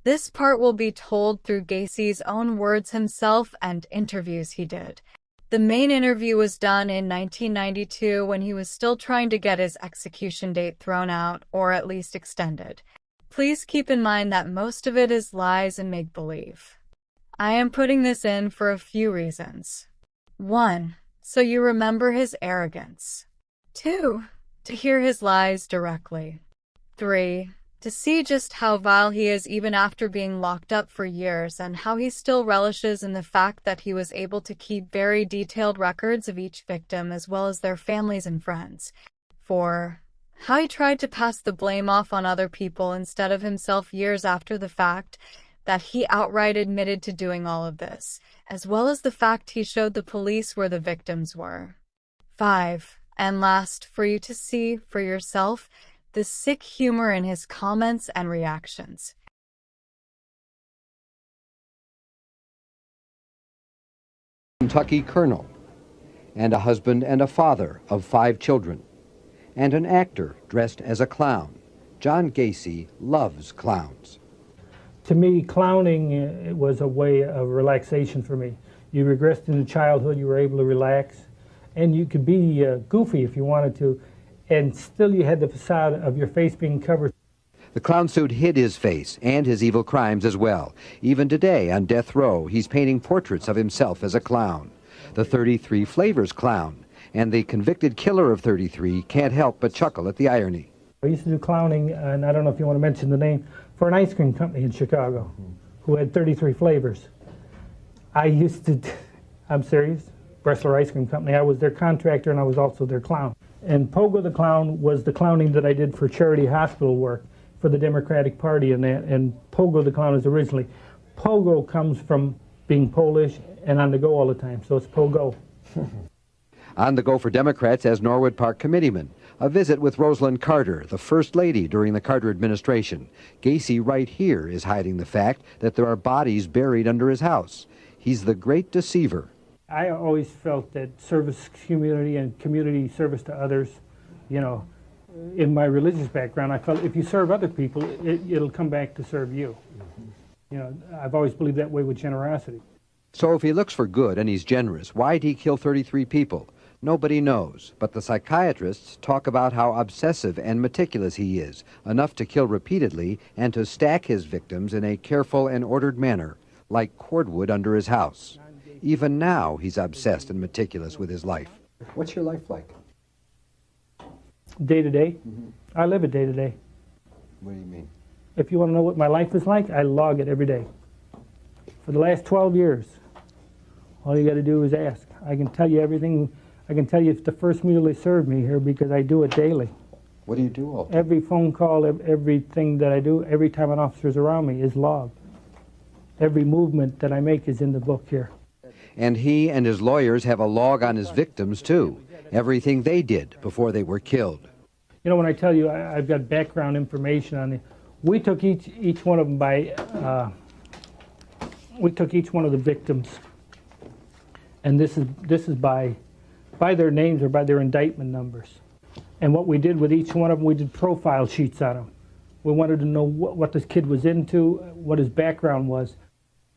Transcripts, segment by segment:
This part will be told through Gacy's own words himself and interviews he did. The main interview was done in 1992 when he was still trying to get his execution date thrown out, or at least extended. Please keep in mind that most of it is lies and make-believe. I am putting this in for a few reasons. 1. So you remember his arrogance. 2. To hear his lies directly. 3. To see just how vile he is even after being locked up for years, and how he still relishes in the fact that he was able to keep very detailed records of each victim as well as their families and friends. 4. How he tried to pass the blame off on other people instead of himself years after the fact, that he outright admitted to doing all of this, as well as the fact he showed the police where the victims were. 5. And last, for you to see for yourself, the sick humor in his comments and reactions. Kentucky colonel, and a husband and a father of 5 children, and an actor dressed as a clown. John Gacy loves clowns. To me, clowning was a way of relaxation for me. You regressed into childhood, you were able to relax, and you could be goofy if you wanted to, and still you had the facade of your face being covered. The clown suit hid his face and his evil crimes as well. Even today, on death row, he's painting portraits of himself as a clown. The 33 Flavors clown, and the convicted killer of 33 can't help but chuckle at the irony. I used to do clowning, and I don't know if you want to mention the name, for an ice cream company in Chicago, who had 33 flavors. I used to, I'm serious, Bressler Ice Cream Company. I was their contractor and I was also their clown. And Pogo the Clown was the clowning that I did for charity hospital work for the Democratic Party and that. And Pogo the Clown is originally. Pogo comes from being Polish and on the go all the time, so it's Pogo. On the go for Democrats as Norwood Park committeeman. A visit with Rosalind Carter, the First Lady during the Carter administration. Gacy right here is hiding the fact that there are bodies buried under his house. He's the great deceiver. I always felt that service community and community service to others, you know, in my religious background, I felt if you serve other people, it'll come back to serve you. You know, I've always believed that way with generosity. So if he looks for good and he's generous, why'd he kill 33 people? Nobody knows, but the psychiatrists talk about how obsessive and meticulous he is, enough to kill repeatedly and to stack his victims in a careful and ordered manner, like cordwood under his house. Even now, he's obsessed and meticulous with his life. What's your life like? Day to day? I live it day to day. What do you mean? If you want to know what my life is like, I log it every day. For the last 12 years, all you got to do is ask. I can tell you everything. I can tell you it's the first meal they served me here because I do it daily. What do you do all day? Every phone call, everything that I do, every time an officer's around me is logged. Every movement that I make is in the book here. And he and his lawyers have a log on his victims, too. Everything they did before they were killed. You know, when I tell you I've got background information on it, we took each one of them by, we took each one of the victims, and this is by their names or by their indictment numbers. And what we did with each one of them, we did profile sheets on them. We wanted to know what this kid was into, what his background was.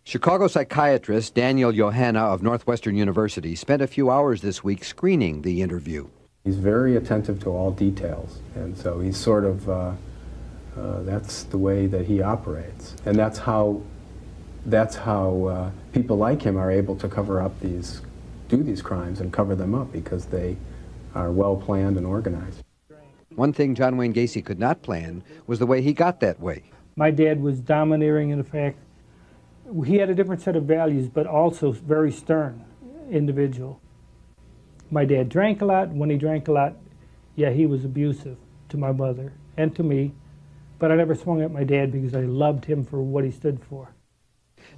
Chicago psychiatrist Daniel Johanna of Northwestern University spent a few hours this week screening the interview. He's very attentive to all details, and so he's sort of, that's the way that he operates. And that's how people like him are able to cover up do these crimes and cover them up, because they are well planned and organized. One thing John Wayne Gacy could not plan was the way he got that way. My dad was domineering in the fact he had a different set of values, but also very stern individual. My dad drank a lot. When he drank a lot, yeah, he was abusive to my mother and to me, but I never swung at my dad because I loved him for what he stood for.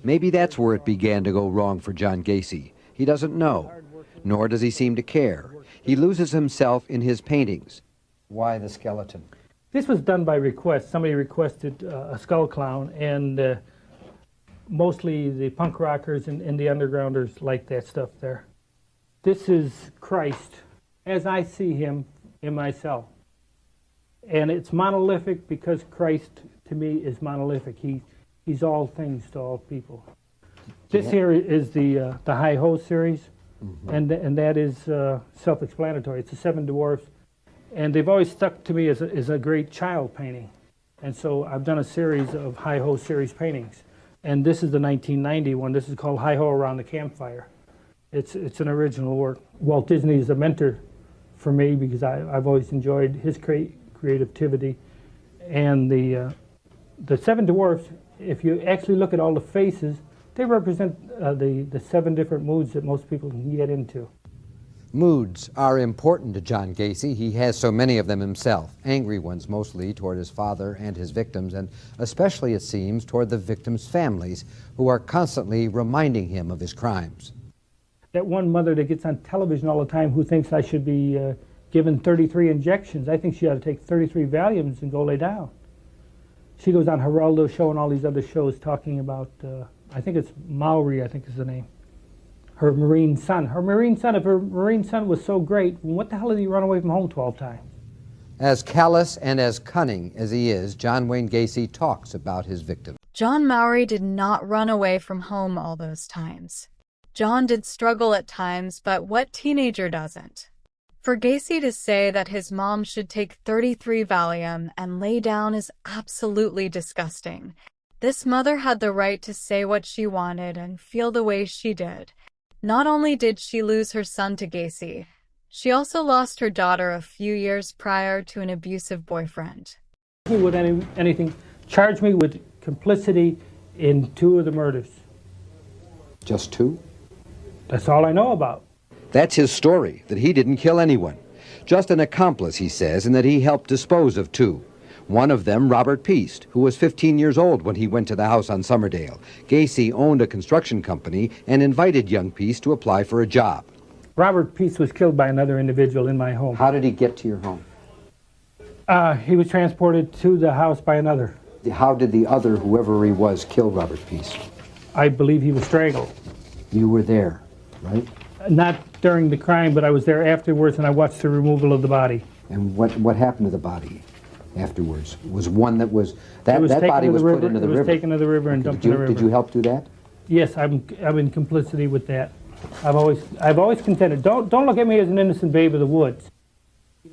Maybe that's where it began to go wrong for John Gacy. He doesn't know, nor does he seem to care. He loses himself in his paintings. Why the skeleton? This was done by request. Somebody requested a skull clown, and mostly the punk rockers and the undergrounders like that stuff there. This is Christ as I see him in myself. And it's monolithic because Christ, to me, is monolithic. He's He's all things to all people. This here is the Hi-Ho series, and that is self-explanatory. It's the Seven Dwarfs, and they've always stuck to me as a great child painting. And so I've done a series of Hi-Ho series paintings. And this is the 1990 one. This is called Hi-Ho Around the Campfire. It's an original work. Walt Disney is a mentor for me because I've always enjoyed his creativity. And the Seven Dwarfs, if you actually look at all the faces, they represent the 7 different moods that most people can get into. Moods are important to John Gacy. He has so many of them himself, angry ones mostly toward his father and his victims, and especially, it seems, toward the victims' families, who are constantly reminding him of his crimes. That one mother that gets on television all the time who thinks I should be given 33 injections, I think she ought to take 33 Valiums and go lay down. She goes on Geraldo Show and all these other shows talking about, I think it's Maori, I think is the name. Her Marine son. Her Marine son, if her Marine son was so great, what the hell did he run away from home 12 times? As callous and as cunning as he is, John Wayne Gacy talks about his victim. John Mauri did not run away from home all those times. John did struggle at times, but what teenager doesn't? For Gacy to say that his mom should take 33 Valium and lay down is absolutely disgusting. This mother had the right to say what she wanted and feel the way she did. Not only did she lose her son to Gacy, she also lost her daughter a few years prior to an abusive boyfriend. With anything, charge me with complicity in 2 of the murders. Just 2? That's all I know about. That's his story, that he didn't kill anyone. Just an accomplice, he says, and that he helped dispose of 2. One of them, Robert Peast, who was 15 years old when he went to the house on Summerdale. Gacy owned a construction company and invited young Peast to apply for a job. Robert Peast was killed by another individual in my home. How did he get to your home? He was transported to the house by another. How did the other, whoever he was, kill Robert Peast? I believe he was strangled. You were there, right? Not during the crime, but I was there afterwards and I watched the removal of the body. And what happened to the body afterwards? Was one that was that body was put into the river? It was taken to the river and dumped in the river. Did you help do that? Yes, I'm in complicity with that. I've always contended. Don't look at me as an innocent babe of the woods.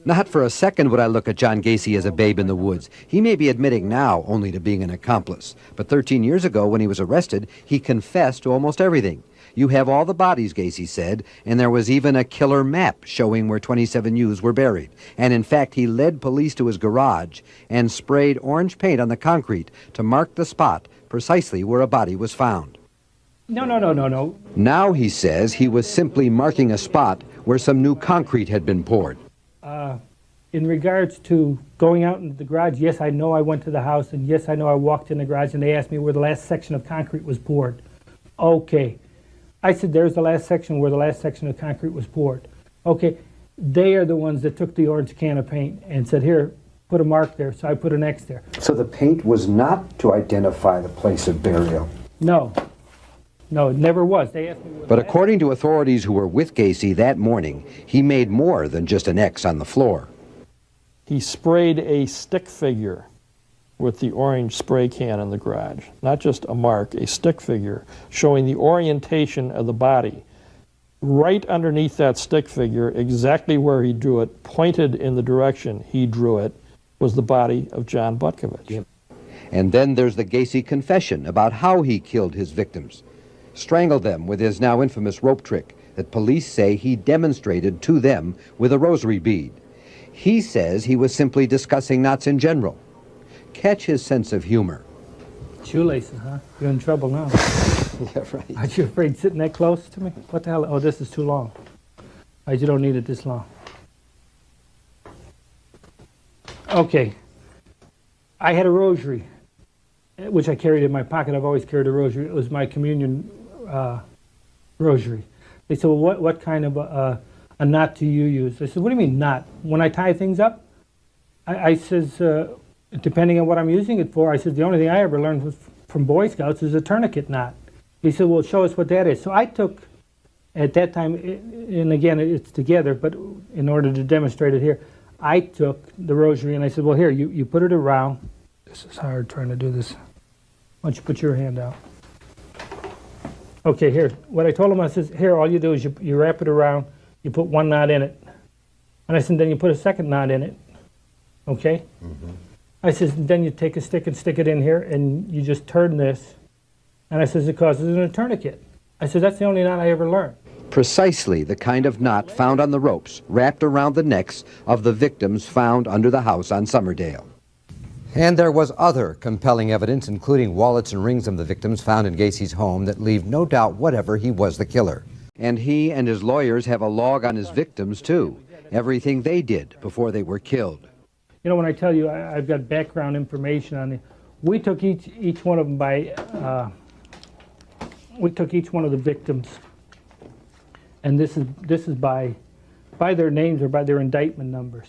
Not for a second would I look at John Gacy as a babe in the woods. He may be admitting now only to being an accomplice, but 13 years ago when he was arrested, he confessed to almost everything. You have all the bodies, Gacy said, and there was even a killer map showing where 27 youths were buried. And in fact, he led police to his garage and sprayed orange paint on the concrete to mark the spot precisely where a body was found. No. Now he says he was simply marking a spot where some new concrete had been poured. In regards to going out into the garage, yes, I know I went to the house, and yes, I know I walked in the garage, and they asked me where the last section of concrete was poured. Okay. I said, there's the last section where the last section of concrete was poured. Okay, they are the ones that took the orange can of paint and said, here, put a mark there, so I put an X there. So the paint was not to identify the place of burial? No, it never was. They asked me. But according to authorities who were with Gacy that morning, he made more than just an X on the floor. He sprayed a stick figure with the orange spray can in the garage. Not just a mark, a stick figure showing the orientation of the body. Right underneath that stick figure, exactly where he drew it, pointed in the direction he drew it, was the body of John Butkovich. Yep. And then there's the Gacy confession about how he killed his victims. Strangled them with his now infamous rope trick that police say he demonstrated to them with a rosary bead. He says he was simply discussing knots in general. Catch his sense of humor. Shoelaces, huh? You're in trouble now. Yeah, right. Aren't you afraid sitting that close to me? What the hell? Oh, this is too long. You don't need it this long. Okay. I had a rosary, which I carried in my pocket. I've always carried a rosary. It was my communion rosary. They said, well, what kind of a knot do you use? I said, what do you mean knot? When I tie things up? I says, depending on what I'm using it for, I said, the only thing I ever learned was from Boy Scouts is a tourniquet knot. He said, well, show us what that is. So I took, at that time, and again, it's together, but in order to demonstrate it here, I took the rosary and I said, well, here, you put it around. This is hard trying to do this Why don't you put your hand out? Okay, here. What I told him, I says, here, all you do is you wrap it around, you put one knot in it. And I said, then you put a second knot in it. Okay? Mm-hmm. I says, then you take a stick and stick it in here, and you just turn this. And I says, it causes a tourniquet. I said, that's the only knot I ever learned. Precisely the kind of knot found on the ropes wrapped around the necks of the victims found under the house on Summerdale. And there was other compelling evidence, including wallets and rings of the victims found in Gacy's home, that leave no doubt whatever he was the killer. And he and his lawyers have a log on his victims, too. Everything they did before they were killed. You know, when I tell you I've got background information on it, we took each one of them by, we took each one of the victims, and this is by their names or by their indictment numbers.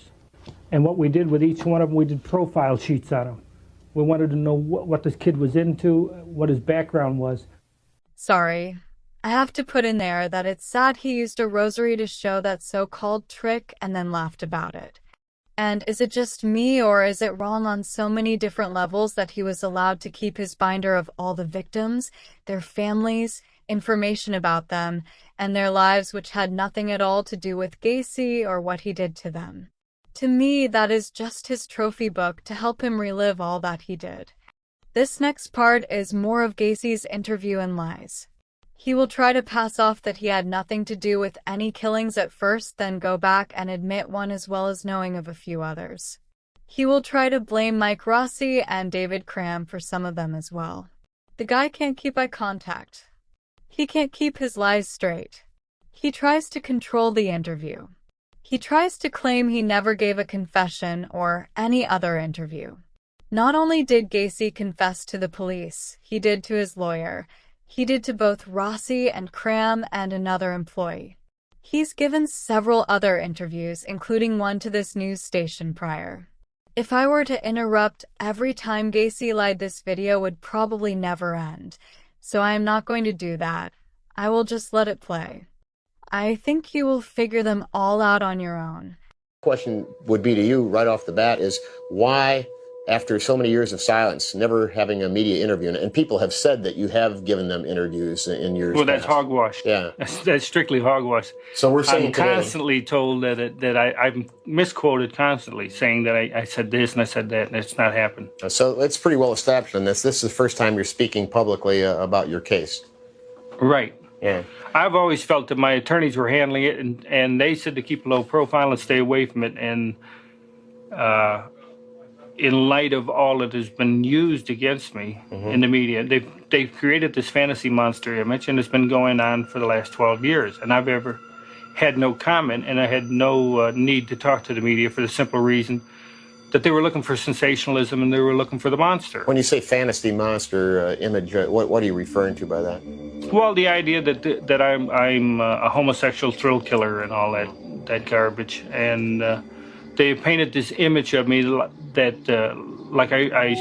And what we did with each one of them, we did profile sheets on them. We wanted to know what this kid was into, what his background was. Sorry, I have to put in there that it's sad he used a rosary to show that so-called trick and then laughed about it. And is it just me, or is it wrong on so many different levels that he was allowed to keep his binder of all the victims, their families, information about them, and their lives which had nothing at all to do with Gacy or what he did to them? To me, that is just his trophy book to help him relive all that he did. This next part is more of Gacy's interview and lies. He will try to pass off that he had nothing to do with any killings at first, then go back and admit one as well as knowing of a few others. He will try to blame Mike Rossi and David Cram for some of them as well. The guy can't keep eye contact. He can't keep his lies straight. He tries to control the interview. He tries to claim he never gave a confession or any other interview. Not only did Gacy confess to the police, he did to his lawyer. He did to both Rossi and Cram and another employee. He's given several other interviews, including one to this news station prior. If I were to interrupt every time Gacy lied, this video would probably never end. So I am not going to do that. I will just let it play. I think you will figure them all out on your own. Question would be to you right off the bat is why, after so many years of silence, never having a media interview, and people have said that you have given them interviews in years Well, that's past. hogwash. Yeah. That's strictly hogwash. So we're saying I'm today, constantly told that I'm misquoted constantly, saying that I said this and I said that, and it's not happened. so it's pretty well established on this. This is the first time you're speaking publicly about your case. Right. Yeah. I've always felt that my attorneys were handling it, and they said to keep a low profile and stay away from it. And in light of all that has been used against me in the media, they've created this fantasy monster image, and it's been going on for the last 12 years. And I've ever had no comment, and I had no need to talk to the media for the simple reason that they were looking for sensationalism and they were looking for the monster. When you say fantasy monster image, what are you referring to by that? Well, the idea that I'm a homosexual thrill killer and all that garbage, and they painted this image of me that like I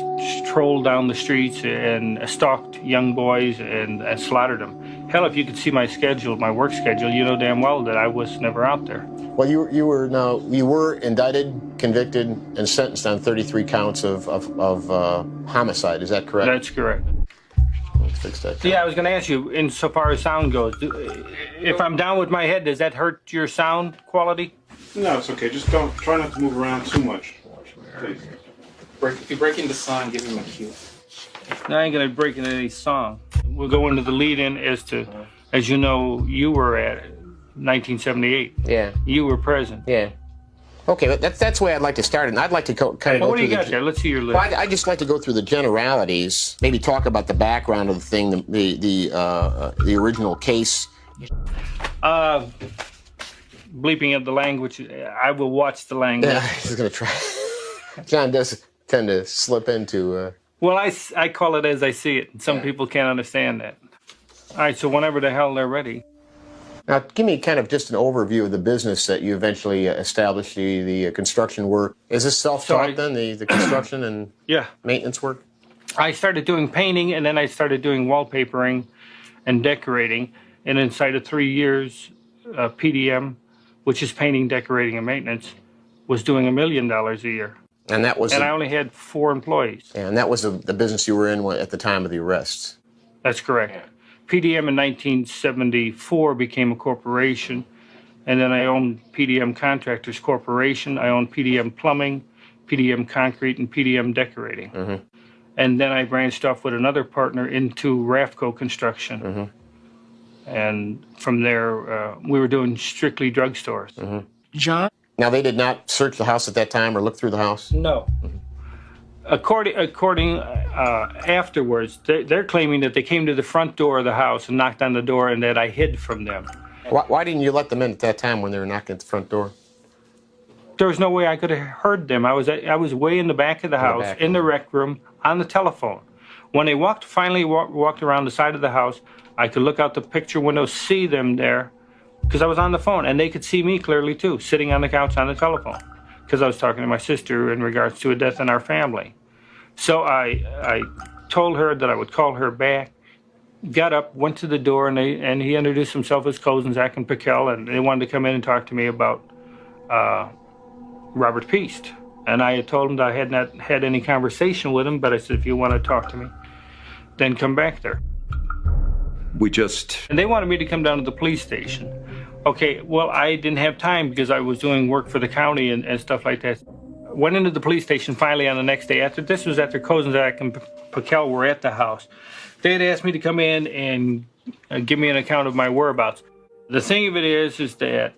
strolled down the streets and stalked young boys and slaughtered them. Hell, if you could see my schedule, my work schedule, you know damn well that I was never out there. Well, you were indicted, convicted, and sentenced on 33 counts of homicide. Is that correct? That's correct. Let's fix that. Yeah, I was going to ask you, insofar as sound goes, if I'm down with my head, does that hurt your sound quality? No, it's okay. Just try not to move around too much. Please. If you break into song, give him a cue. No, I ain't going to break into any song. We'll go into the lead-in as you know, you were at 1978. Yeah. You were present. Yeah. Okay, that's the way I'd like to start, and I'd like to kind of go what do through you got there? Let's see your list. Well, I'd just like to go through the generalities, maybe talk about the background of the thing, the original case. Bleeping of the language, I will watch the language. Yeah, he's going to try. John does tend to slip into... Well, I call it as I see it, and some people can't understand that. All right, so whenever the hell they're ready. Now, give me kind of just an overview of the business that you eventually established, the construction work. Is this self-taught then, the construction and maintenance work? I started doing painting, and then I started doing wallpapering and decorating. And inside of 3 years, PDM, which is painting, decorating, and maintenance, was doing $1 million a year. And that was. And I only had 4 employees. And that was the business you were in at the time of the arrests. That's correct. PDM in 1974 became a corporation, and then I owned PDM Contractors Corporation. I owned PDM Plumbing, PDM Concrete, and PDM Decorating. Mm-hmm. And then I branched off with another partner into Rafco Construction. Mm-hmm. And from there, we were doing strictly drugstores. Mm-hmm. John? Now, they did not search the house at that time or look through the house? No. Mm-hmm. According afterwards, they're claiming that they came to the front door of the house and knocked on the door and that I hid from them. Why didn't you let them in at that time when they were knocking at the front door? There was no way I could have heard them. I was way in the back of the house, in the rec room, on the telephone. When they finally walked around the side of the house, I could look out the picture window, see them there, because I was on the phone, and they could see me clearly too, sitting on the couch on the telephone, because I was talking to my sister in regards to a death in our family. So I told her that I would call her back, got up, went to the door, and he introduced himself as cousin Zach and Piquel, and they wanted to come in and talk to me about Robert Peast. And I had told him that I had not had any conversation with him, but I said, if you want to talk to me, then come back there. And they wanted me to come down to the police station. Okay, well, I didn't have time because I was doing work for the county and stuff like that. Went into the police station finally on the next day. This was after Kozenzak and Piquel were at the house. They had asked me to come in and give me an account of my whereabouts. The thing of it is that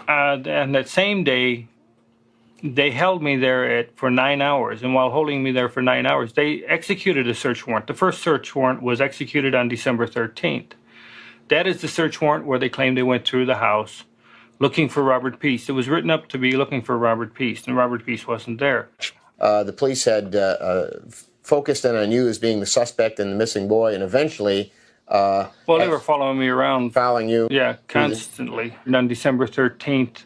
on that same day, they held me there for 9 hours, and while holding me there for 9 hours, they executed a search warrant. The first search warrant was executed on December 13th. That is the search warrant where they claimed they went through the house looking for Robert Peast. It was written up to be looking for Robert Peast, and Robert Peast wasn't there. The police had focused in on you as being the suspect and the missing boy, and eventually... well, they were following me around. Following you? Yeah, constantly. And on December 13th,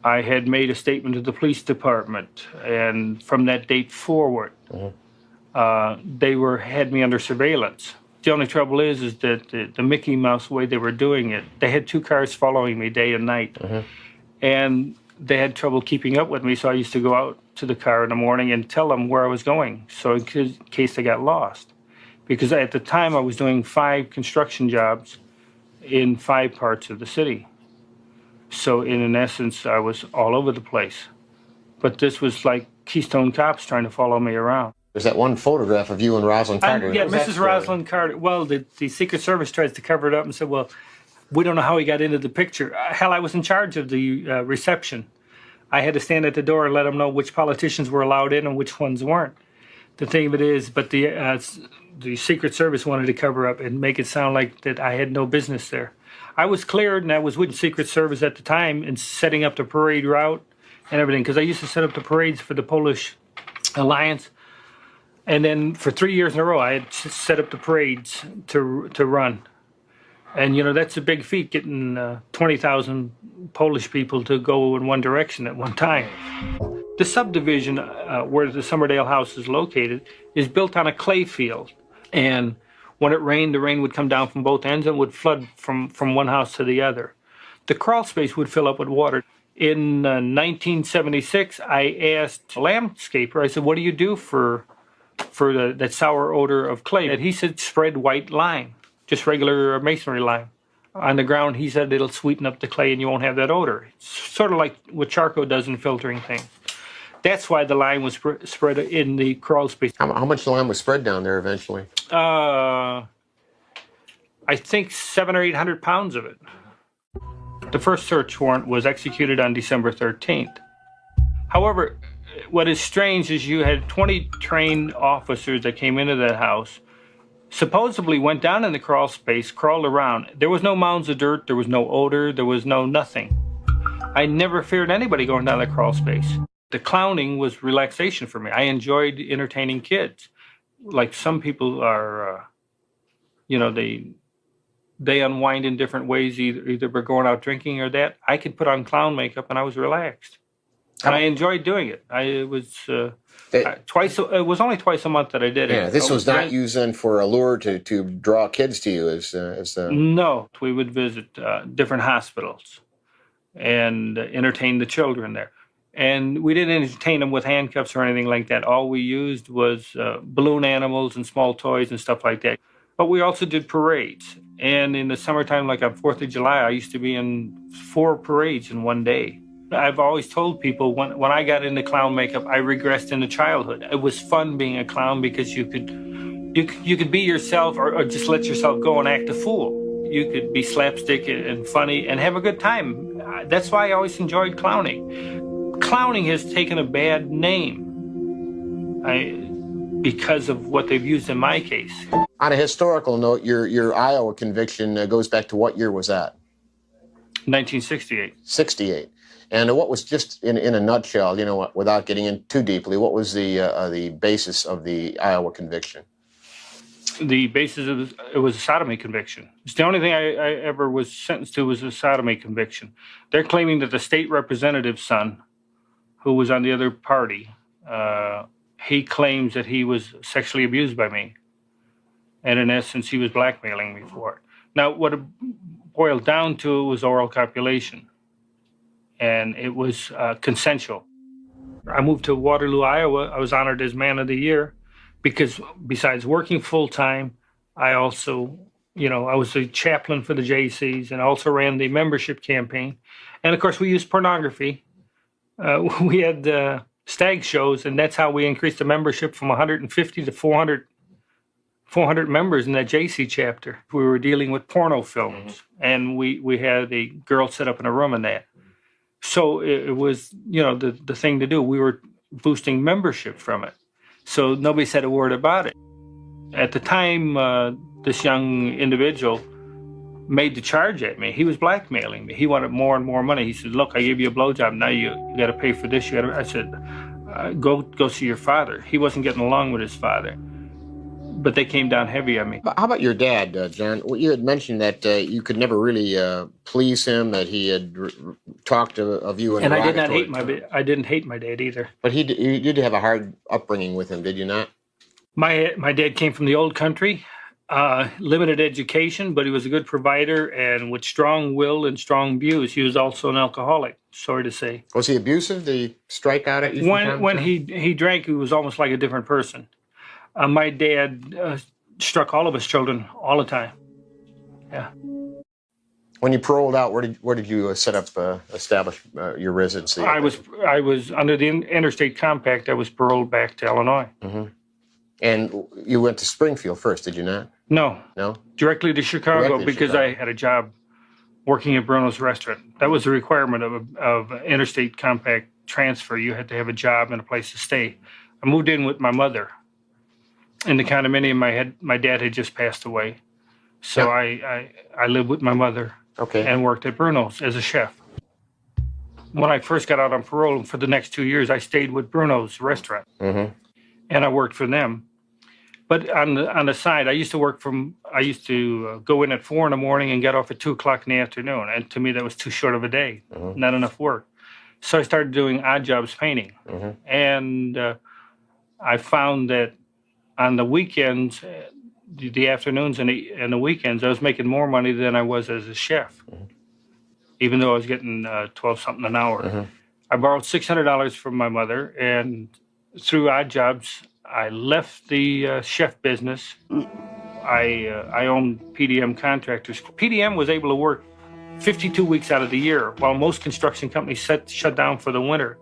I had made a statement to the police department, and from that date forward, they had me under surveillance. The only trouble is that the Mickey Mouse way they were doing it, they had 2 cars following me day and night, and they had trouble keeping up with me, so I used to go out to the car in the morning and tell them where I was going, so in case they got lost. Because at the time, I was doing 5 construction jobs in 5 parts of the city. So in essence, I was all over the place. But this was like Keystone Cops trying to follow me around. There's that one photograph of you and Rosalind Carter. Yeah, Mrs. Rosalind Carter. Well, the Secret Service tries to cover it up and said, well, we don't know how he got into the picture. Hell, I was in charge of the reception. I had to stand at the door and let them know which politicians were allowed in and which ones weren't. The thing of it is, but the Secret Service wanted to cover up and make it sound like that I had no business there. I was cleared, and I was with the Secret Service at the time and setting up the parade route and everything, because I used to set up the parades for the Polish Alliance. And then for 3 years in a row, I had set up the parades to run. And, you know, that's a big feat, getting 20,000 Polish people to go in one direction at one time. The subdivision where the Summerdale house is located is built on a clay field. And when it rained, the rain would come down from both ends and would flood from one house to the other. The crawl space would fill up with water. In 1976, I asked a landscaper, I said, what do you do for that sour odor of clay? And he said, spread white lime, just regular masonry lime. On the ground, he said, it'll sweeten up the clay and you won't have that odor. It's sort of like what charcoal does in filtering things. That's why the lime was spread in the crawl space. How much lime was spread down there eventually? I think 700 or 800 pounds of it. The first search warrant was executed on December 13th. However, what is strange is you had 20 trained officers that came into that house, supposedly went down in the crawl space, crawled around. There was no mounds of dirt, there was no odor, there was no nothing. I never feared anybody going down the crawl space. The clowning was relaxation for me. I enjoyed entertaining kids. Like some people are, they unwind in different ways, either by going out drinking or that. I could put on clown makeup and I was relaxed. And I enjoyed doing it. It was only twice a month that I did it. Yeah, this was not used then for a lure to draw kids to you No, we would visit different hospitals and entertain the children there. And we didn't entertain them with handcuffs or anything like that. All we used was balloon animals and small toys and stuff like that. But we also did parades. And in the summertime, like on 4th of July, I used to be in 4 parades in one day. I've always told people when I got into clown makeup, I regressed into childhood. It was fun being a clown because you could be yourself or just let yourself go and act a fool. You could be slapstick and funny and have a good time. That's why I always enjoyed clowning. Clowning has taken a bad name because of what they've used in my case. On a historical note, your Iowa conviction goes back to what year was that? 1968. 68. And what was, just in a nutshell, you know, without getting in too deeply, what was the basis of the Iowa conviction? The basis of it was a sodomy conviction. It's the only thing I ever was sentenced to was a sodomy conviction. They're claiming that the state representative's son, who was on the other party, he claims that he was sexually abused by me. And in essence, he was blackmailing me for it. Now, what it boiled down to was oral copulation. And it was consensual. I moved to Waterloo, Iowa. I was honored as Man of the Year because besides working full-time, I also, you know, I was the chaplain for the JCs and also ran the membership campaign. And of course, we used pornography. We had stag shows, and that's how we increased the membership from 150 to 400 members in that JC chapter. We were dealing with porno films, and we had a girl set up in a room in that. So it was, you know, the thing to do. We were boosting membership from it. So nobody said a word about it. At the time, this young individual made the charge at me. He was blackmailing me. He wanted more and more money. He said, look, I gave you a blowjob. Now you got to pay for this. I said, go see your father. He wasn't getting along with his father. But they came down heavy on me. How about your dad, John? Well, you had mentioned that you could never really please him, that he had talked of you in and I did not hate I didn't hate my dad either. But you did have a hard upbringing with him, did you not? My dad came from the old country, limited education, but he was a good provider and with strong will and strong views. He was also an alcoholic, sorry to say. Was he abusive? Did he strike out at you? When he drank, he was almost like a different person. My dad struck all of his children all the time. Yeah. When you paroled out, where did you establish your residency? I was under the interstate compact. I was paroled back to Illinois. Mm-hmm. And you went to Springfield first, did you not? No. No? Directly to Chicago because I had a job working at Bruno's restaurant. That was a requirement of interstate compact transfer. You had to have a job and a place to stay. I moved in with my mother. In the condominium, my dad had just passed away. So I lived with my mother and worked at Bruno's as a chef. When I first got out on parole, for the next 2 years, I stayed with Bruno's restaurant. Mm-hmm. And I worked for them. But on the side, I used to go in at 4 in the morning and get off at 2 o'clock in the afternoon. And to me, that was too short of a day, not enough work. So I started doing odd jobs painting. Mm-hmm. And I found that on the weekends, the afternoons and the weekends, I was making more money than I was as a chef, even though I was getting $12-something an hour. Mm-hmm. I borrowed $600 from my mother, and through odd jobs, I left the chef business. I owned PDM Contractors. PDM was able to work 52 weeks out of the year, while most construction companies shut down for the winter.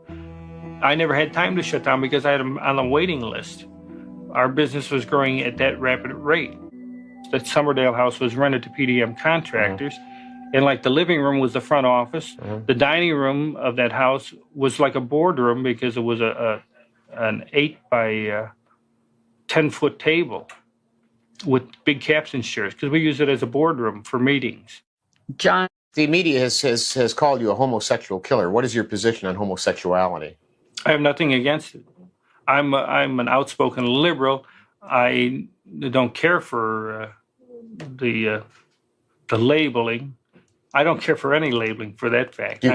I never had time to shut down because I had them on a waiting list. Our business was growing at that rapid rate. That Summerdale house was rented to PDM Contractors. And like the living room was the front office. The dining room of that house was like a boardroom because it was an 8 by 10-foot table with big captain's chairs because we use it as a boardroom for meetings. John. The media has called you a homosexual killer. What is your position on homosexuality? I have nothing against it. I'm an outspoken liberal. I don't care for the labeling. I don't care for any labeling for that fact. Do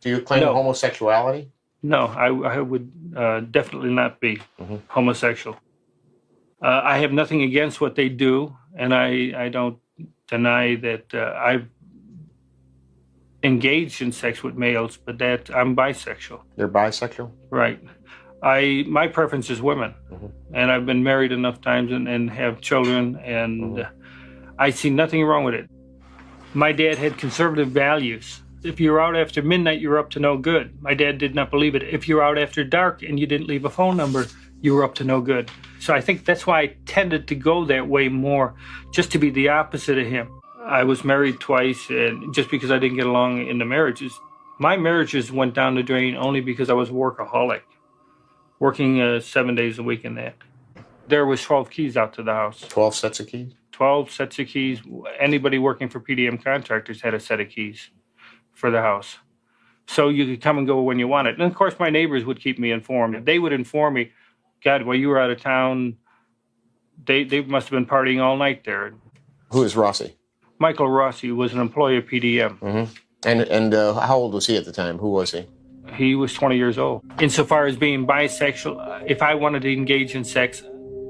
you claim homosexuality? No, I would definitely not be homosexual. I have nothing against what they do, and I don't deny that engaged in sex with males, but that I'm bisexual. They're bisexual? Right. My preference is women, and I've been married enough times and have children, and I see nothing wrong with it. My dad had conservative values. If you were out after midnight, you were up to no good. My dad did not believe it. If you were out after dark and you didn't leave a phone number, you were up to no good. So I think that's why I tended to go that way more, just to be the opposite of him. I was married twice, and just because I didn't get along in the marriages, my marriages went down the drain only because I was a workaholic, working 7 days a week in that. There was 12 keys out to the house. 12 sets of keys? 12 sets of keys. Anybody working for PDM contractors had a set of keys for the house. So you could come and go when you wanted. And of course, my neighbors would keep me informed. They would inform me, God, while you were out of town, they must have been partying all night there. Who is Rossi? Michael Rossi was an employee of PDM. And how old was he at the time? Who was he? He was 20 years old. Insofar as being bisexual, if I wanted to engage in sex,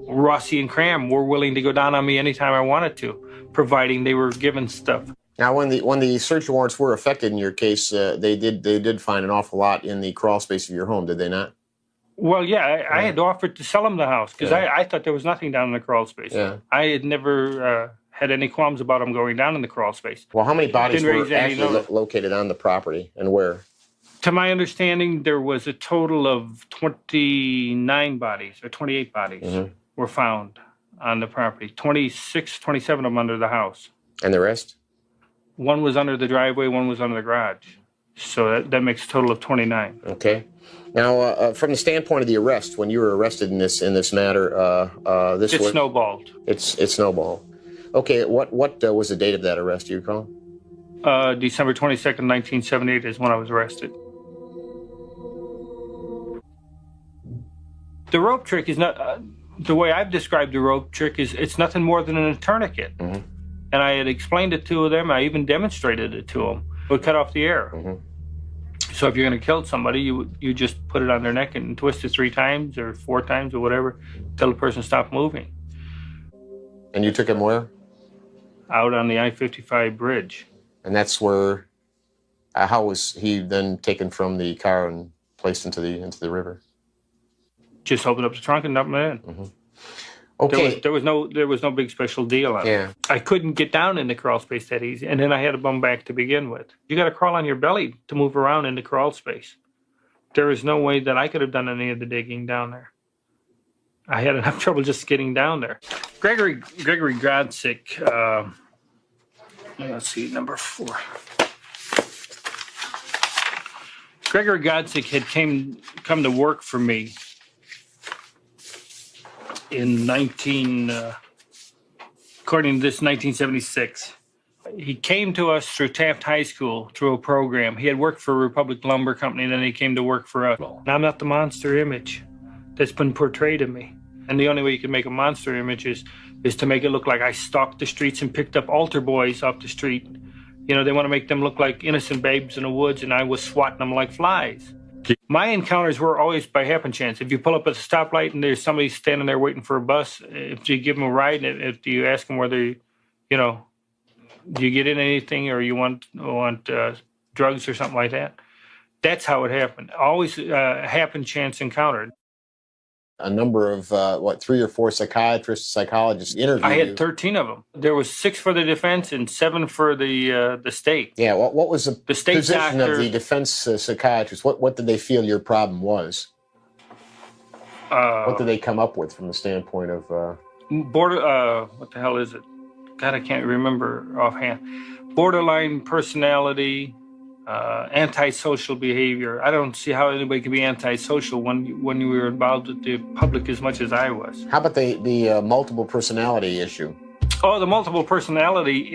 Rossi and Cram were willing to go down on me anytime I wanted to, providing they were given stuff. Now, when the search warrants were effected in your case, they did find an awful lot in the crawl space of your home, did they not? Well, yeah, I had offered to sell him the house because I thought there was nothing down in the crawl space. Yeah. I had never had any qualms about him going down in the crawl space. Well, how many bodies were actually located on the property, and where? To my understanding, there was a total of 29 bodies, or 28 bodies were found on the property. 27 of them under the house. And the rest? One was under the driveway, one was under the garage. So that makes a total of 29. Okay. Now, from the standpoint of the arrest, when you were arrested in this matter, It snowballed. It snowballed. Okay. What was the date of that arrest? Do you recall? December 22nd, 1978 is when I was arrested. The rope trick is not, the way I've described the rope trick is it's nothing more than a tourniquet. And I had explained it to them. I even demonstrated it to them. It would cut off the air. So if you're going to kill somebody, you just put it on their neck and twist it 3 times or 4 times or whatever till the person stopped moving. And you took him where? Out on the I-55 bridge. And that's where, how was he then taken from the car and placed into the river? Just opened up the trunk and dumped him in. Okay. There was no big special deal on it. I couldn't get down in the crawl space that easy, and then I had to bum back to begin with. You got to crawl on your belly to move around in the crawl space. There is no way that I could have done any of the digging down there. I had enough trouble just getting down there. Gregory Godsick, let's see, number 4. Gregory Godsick had come to work for me in according to this, 1976. He came to us through Taft High School, through a program. He had worked for Republic Lumber Company, and then he came to work for us. Now, I'm not the monster image that's been portrayed of me. And the only way you can make a monster image is to make it look like I stalked the streets and picked up altar boys off the street. You know, they want to make them look like innocent babes in the woods, and I was swatting them like flies. My encounters were always by happen chance. If you pull up at a stoplight and there's somebody standing there waiting for a bus, if you give them a ride, and if you ask them whether, do you get in anything or you want drugs or something like that, that's how it happened. Always happen chance encounter. A number of, 3 or 4 psychiatrists, psychologists interviewed I you. had 13 of them. There was 6 for the defense and 7 for the state. Yeah, what was the state position doctor, of the defense psychiatrists? What did they feel your problem was? What did they come up with from the standpoint of... what the hell is it? God, I can't remember offhand. Borderline personality, antisocial behavior. I don't see how anybody can be antisocial when you were involved with the public as much as I was. How about the multiple personality issue? Oh, the multiple personality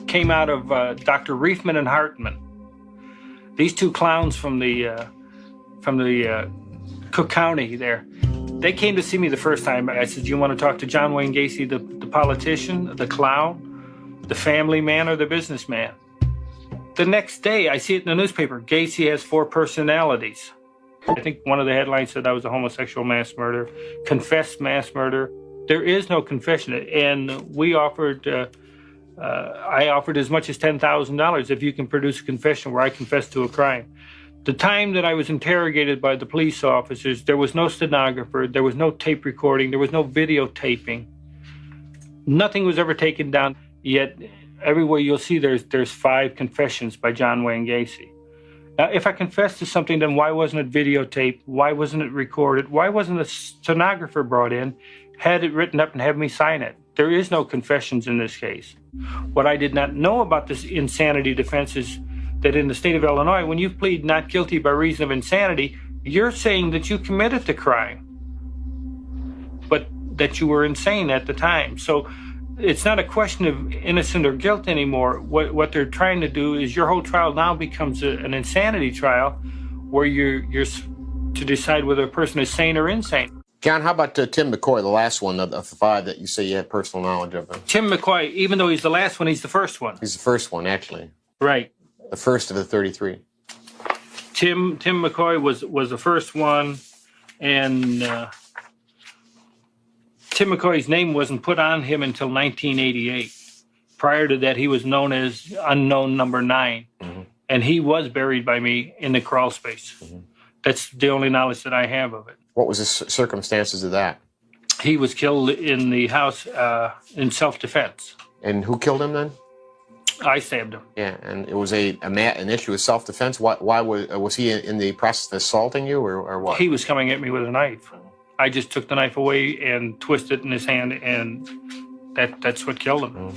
came out of Dr. Reifman and Hartman. These 2 clowns from the Cook County there. They came to see me the first time. I said, "You want to talk to John Wayne Gacy, the politician, the clown, the family man, or the businessman?" The next day, I see it in the newspaper. Gacy has 4 personalities. I think one of the headlines said I was a homosexual mass murderer, confessed mass murder. There is no confession. And we offered I offered as much as $10,000 if you can produce a confession where I confess to a crime. The time that I was interrogated by the police officers, there was no stenographer, there was no tape recording, there was no videotaping. Nothing was ever taken down, yet everywhere you'll see there's 5 confessions by John Wayne Gacy. Now, if I confessed to something, then why wasn't it videotaped? Why wasn't it recorded? Why wasn't a stenographer brought in, had it written up and have me sign it? There is no confessions in this case. What I did not know about this insanity defense is that in the state of Illinois, when you plead not guilty by reason of insanity, you're saying that you committed the crime, but that you were insane at the time. So it's not a question of innocent or guilt anymore. What they're trying to do is your whole trial now becomes an insanity trial where you're to decide whether a person is sane or insane. John, how about Tim McCoy, the last one of the 5 that you say you have personal knowledge of? Tim McCoy, even though he's the last one, he's the first one. He's the first one, actually. Right. The first of the 33. Tim McCoy was the first one, and Tim McCoy's name wasn't put on him until 1988. Prior to that, he was known as Unknown Number 9, and he was buried by me in the crawl space. That's the only knowledge that I have of it. What was the circumstances of that? He was killed in the house in self-defense. And who killed him then? I stabbed him. Yeah, and it was an issue of self-defense. Why was he in the process of assaulting you, or what? He was coming at me with a knife. I just took the knife away and twisted it in his hand, and that's what killed him.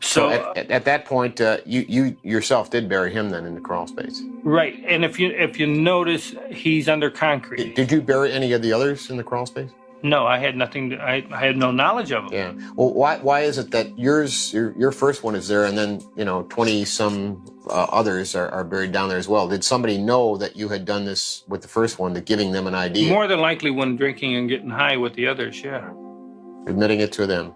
So at that point, you yourself did bury him then in the crawl space. Right, and if you notice, he's under concrete. Did you bury any of the others in the crawl space? No, I had nothing. I had no knowledge of them. Yeah. Well, why is it that your first one is there, and then 20-some others are buried down there as well? Did somebody know that you had done this with the first one, that giving them an idea? More than likely, when drinking and getting high with the others, yeah. Admitting it to them.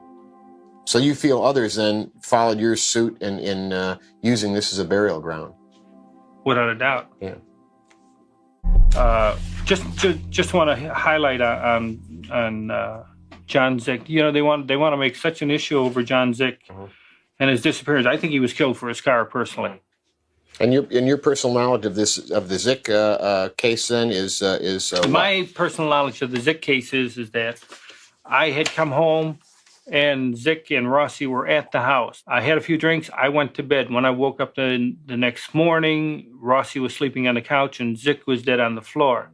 So you feel others then followed your suit in using this as a burial ground? Without a doubt. Yeah. Just want to highlight on John Zick. They want to make such an issue over John Zick and his disappearance. I think he was killed for his car, personally. And your personal knowledge of the Zick case then is my personal knowledge of the Zick case is that I had come home and Zick and Rossi were at the house. I had a few drinks. I went to bed. When I woke up the next morning, Rossi was sleeping on the couch and Zick was dead on the floor.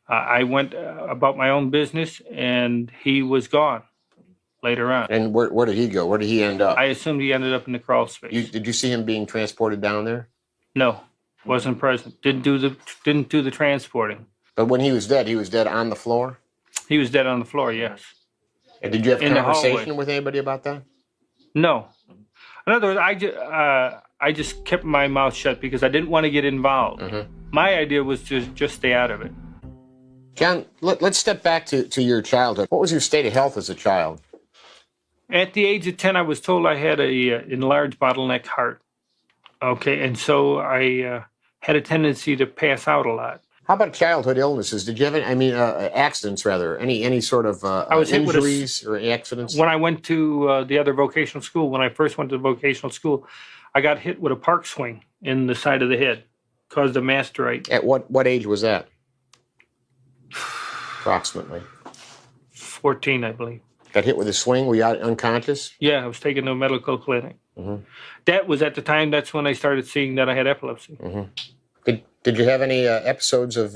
I went about my own business, and he was gone later on. And where did he go? Where did he end up? I assumed he ended up in the crawl space. Did you see him being transported down there? No, wasn't present. Didn't do the transporting. But when he was dead on the floor? He was dead on the floor, yes. And did you have a conversation with anybody about that? No. In other words, I just kept my mouth shut because I didn't want to get involved. My idea was to just stay out of it. John, let's step back to your childhood. What was your state of health as a child? At the age of 10, I was told I had a enlarged bottleneck heart. Okay, and so I had a tendency to pass out a lot. How about childhood illnesses? Did you have accidents rather? Any sort of injuries or accidents? When I went to the other vocational school, when I first went to the vocational school, I got hit with a park swing in the side of the head, caused a mastocyte. At what age was that? Approximately. 14, I believe. Got hit with a swing? Were you unconscious? Yeah, I was taken to a medical clinic. That was at the time, that's when I started seeing that I had epilepsy. Did you have any episodes of,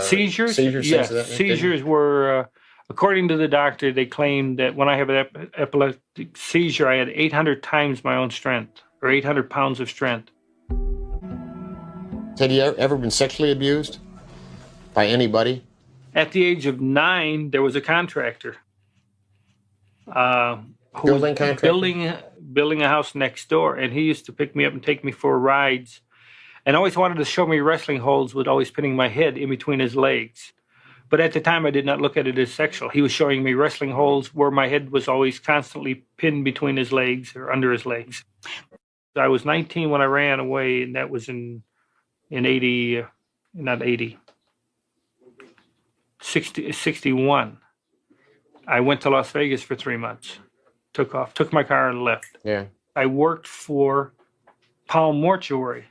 seizures? Seizures? Yes, seizures were, according to the doctor, they claimed that when I have an epileptic seizure, I had 800 times my own strength, or 800 pounds of strength. Had you ever been sexually abused by anybody? At the age of 9, there was a contractor. Building contractor? Building a house next door, and he used to pick me up and take me for rides, and always wanted to show me wrestling holds with always pinning my head in between his legs. But at the time, I did not look at it as sexual. He was showing me wrestling holds where my head was always constantly pinned between his legs or under his legs. I was 19 when I ran away, and that was in 61. I went to Las Vegas for 3 months took my car and left. Yeah. I worked for Powell Mortuary,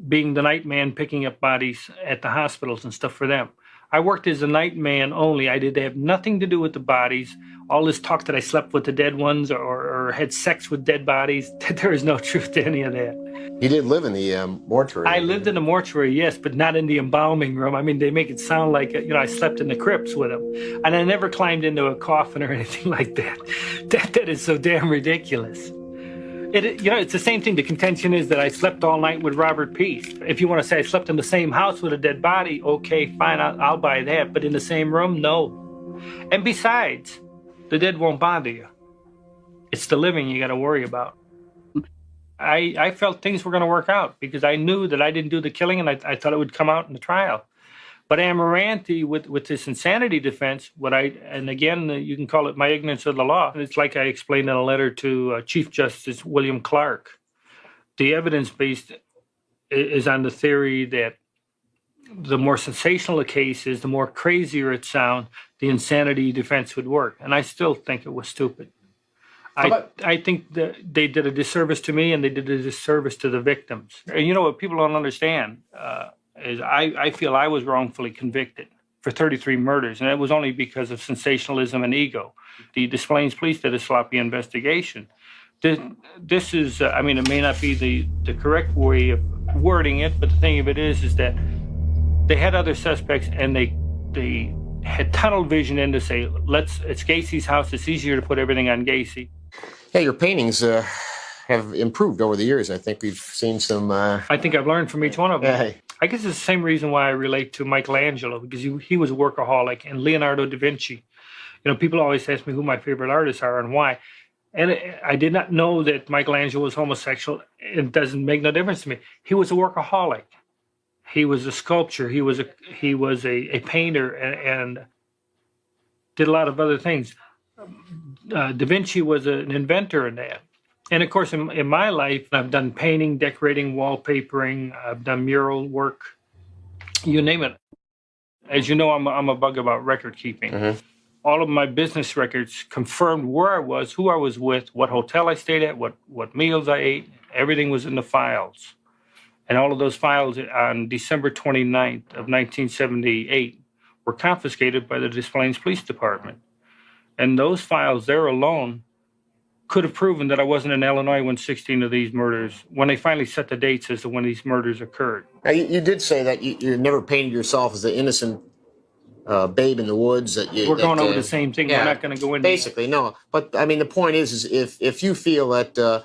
being the night man, picking up bodies at the hospitals and stuff for them. I worked as a night man only. I did have nothing to do with the bodies. All this talk that I slept with the dead ones or had sex with dead bodies, there is no truth to any of that. You did live in the mortuary. I lived in the mortuary, yes, but not in the embalming room. I mean, they make it sound like, I slept in the crypts with them. And I never climbed into a coffin or anything like that. That is so damn ridiculous. It's the same thing. The contention is that I slept all night with Robert Peace. If you want to say I slept in the same house with a dead body, okay, fine, I'll buy that. But in the same room, no. And besides, the dead won't bother you. It's the living you got to worry about. I felt things were going to work out because I knew that I didn't do the killing, and I thought it would come out in the trial. But Amaranthi, with this insanity defense, and again, you can call it my ignorance of the law. It's like I explained in a letter to Chief Justice William Clark. The evidence based is on the theory that the more sensational a case is, the more crazier it sounds, the insanity defense would work. And I still think it was stupid. I think that they did a disservice to me, and they did a disservice to the victims. And what people don't understand is I feel I was wrongfully convicted for 33 murders, and it was only because of sensationalism and ego. The Des Plaines police did a sloppy investigation. This is, it may not be the correct way of wording it, but the thing of it is that they had other suspects, and they had tunnel vision in to say, it's Gacy's house, it's easier to put everything on Gacy. Yeah, your paintings have improved over the years. I think we've seen some... I think I've learned from each one of them. Hey. I guess it's the same reason why I relate to Michelangelo, because he was a workaholic, and Leonardo da Vinci. People always ask me who my favorite artists are and why. And I did not know that Michelangelo was homosexual. It doesn't make no difference to me. He was a workaholic. He was a sculptor. He was a painter and did a lot of other things. Da Vinci was an inventor in that. And of course, in my life, I've done painting, decorating, wallpapering. I've done mural work, you name it. As you know, I'm a bug about record keeping. Mm-hmm. All of my business records confirmed where I was, who I was with, what hotel I stayed at, what meals I ate. Everything was in the files. And all of those files on December 29th of 1978 were confiscated by the Des Plaines Police Department. And those files there alone could have proven that I wasn't in Illinois when 16 of these murders, when they finally set the dates as to when these murders occurred. Now, you did say that you never painted yourself as the innocent babe in the woods. We're going over the same thing. Yeah, we're not going to go into basically, no. But, the point is if you feel that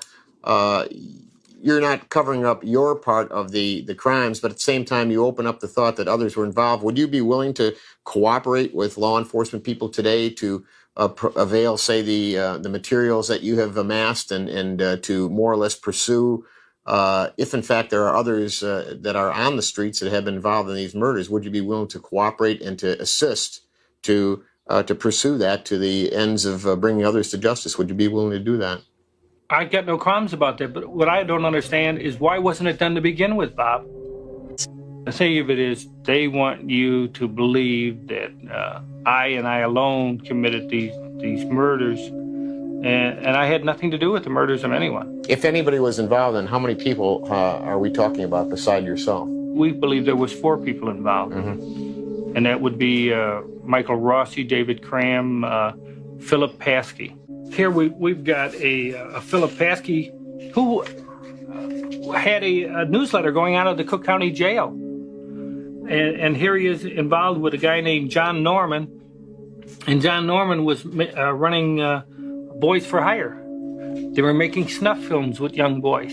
you're not covering up your part of the crimes, but at the same time you open up the thought that others were involved, would you be willing to cooperate with law enforcement people today to avail, say, the materials that you have amassed and to more or less pursue, if in fact there are others that are on the streets that have been involved in these murders, would you be willing to cooperate and to assist to pursue that to the ends of bringing others to justice? Would you be willing to do that? I got no qualms about that, but what I don't understand is why wasn't it done to begin with, Bob? The thing of it is, they want you to believe that I and I alone committed these murders, and I had nothing to do with the murders of anyone. If anybody was involved, then how many people are we talking about beside yourself? We believe there was 4 people involved, mm-hmm. and that would be Michael Rossi, David Cram, Philip Paskey. Here we've got a Philip Paskey who had a newsletter going out of the Cook County Jail. And here he is involved with a guy named John Norman. And John Norman was running Boys for Hire. They were making snuff films with young boys.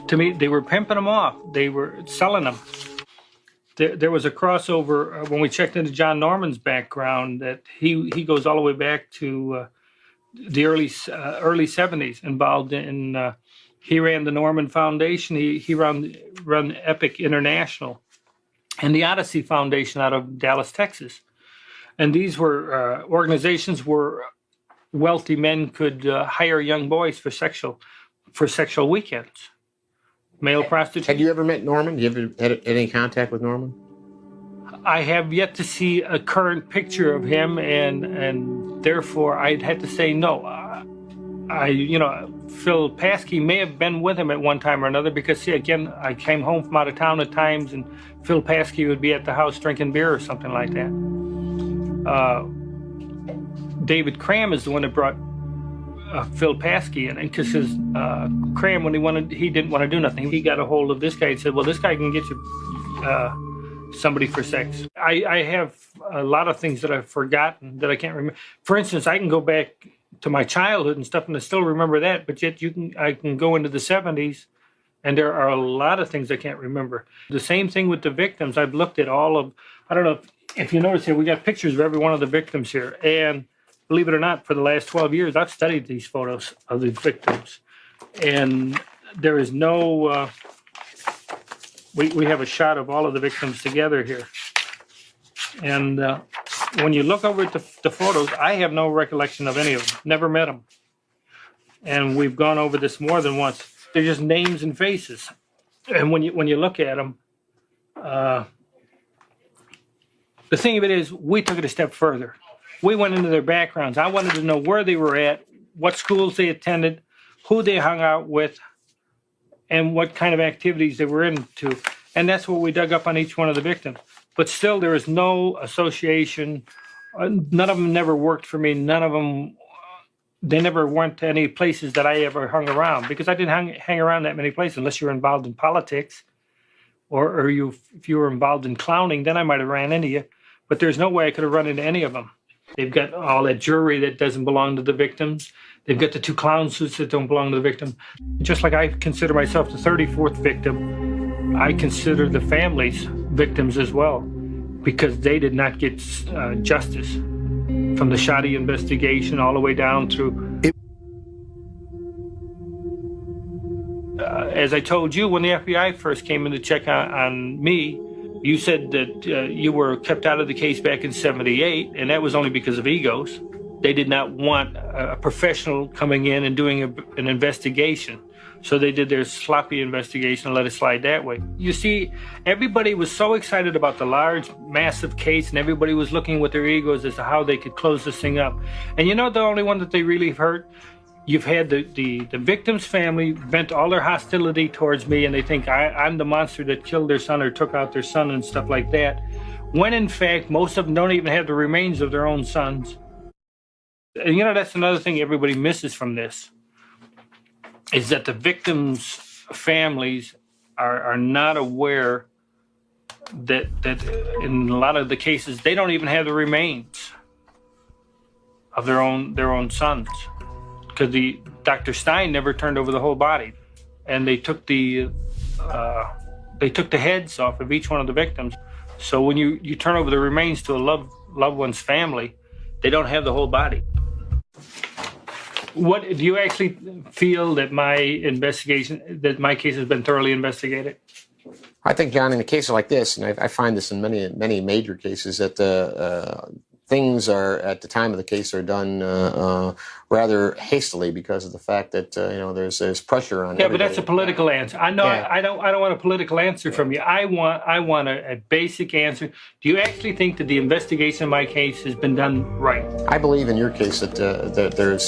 To me, they were pimping them off. They were selling them. There was a crossover when we checked into John Norman's background that he goes all the way back to the early 70s, involved in, he ran the Norman Foundation, he run Epic International, and the Odyssey Foundation out of Dallas, Texas. And these were organizations where wealthy men could hire young boys for sexual weekends, male prostitution. Had you ever met Norman? Have you ever had any contact with Norman? I have yet to see a current picture of him, and therefore I'd have to say no. Phil Paskey may have been with him at one time or another because, see, again, I came home from out of town at times and Phil Paskey would be at the house drinking beer or something like that. David Cram is the one that brought Phil Paskey in, because Cram, when he didn't want to do nothing, he got a hold of this guy and said, well, this guy can get you somebody for sex. I have a lot of things that I've forgotten that I can't remember. For instance, I can go back to my childhood and stuff and I still remember that, but yet I can go into the 70s and there are a lot of things I can't remember. The same thing with the victims. I've looked at all of, I don't know if you notice here, we got pictures of every one of the victims here. And believe it or not, for the last 12 years, I've studied these photos of the victims. And there is no, we have a shot of all of the victims together here. And when you look over at the photos, I have no recollection of any of them. Never met them. And we've gone over this more than once. They're just names and faces. And when you look at them, the thing of it is, we took it a step further. We went into their backgrounds. I wanted to know where they were at, what schools they attended, who they hung out with, and what kind of activities they were into. And that's what we dug up on each one of the victims. But still, there is no association. None of them never worked for me. None of them, they never went to any places that I ever hung around, because I didn't hang around that many places unless you were involved in politics or if you were involved in clowning, then I might have ran into you. But there's no way I could have run into any of them. They've got all that jewelry that doesn't belong to the victims. They've got the 2 clown suits that don't belong to the victim. Just like I consider myself the 34th victim, I consider the families victims as well, because they did not get justice from the shoddy investigation all the way down through. As I told you, when the FBI first came in to check on me, you said that you were kept out of the case back in '78, and that was only because of egos. They did not want a professional coming in and doing an investigation. So they did their sloppy investigation and let it slide that way. You see, everybody was so excited about the large, massive case, and everybody was looking with their egos as to how they could close this thing up. And you know the only one that they really hurt? You've had the victim's family vent all their hostility towards me, and they think I'm the monster that killed their son or took out their son and stuff like that, when in fact, most of them don't even have the remains of their own sons. And you know, that's another thing everybody misses from this, is that the victims' families are not aware that in a lot of the cases, they don't even have the remains of their own sons. Because Dr. Stein never turned over the whole body, and they took the heads off of each one of the victims. So when you turn over the remains to a loved one's family, they don't have the whole body. What do you actually feel that my case has been thoroughly investigated? I think, John, in a case like this, and I find this in many major cases, that things are at the time of the case are done rather hastily because of the fact that there's pressure on. Yeah, everybody. but that's a political answer. I know. Yeah. I don't want a political answer from you. I want a basic answer. Do you actually think that the investigation in my case has been done right? I believe in your case that there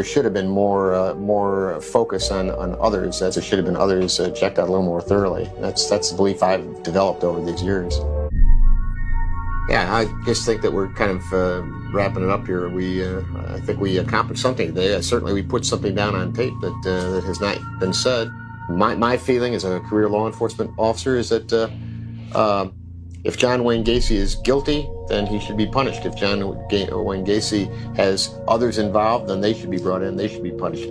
should have been more focus on others, as there should have been others checked out a little more thoroughly. That's the belief I've developed over these years. Yeah, I just think that we're kind of wrapping it up here. I think we accomplished something today. Certainly we put something down on tape that has not been said. My feeling as a career law enforcement officer is that if John Wayne Gacy is guilty, then he should be punished. If John Wayne Gacy has others involved, then they should be brought in, they should be punished.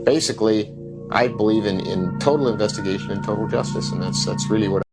Basically, I believe in total investigation and total justice, and that's really what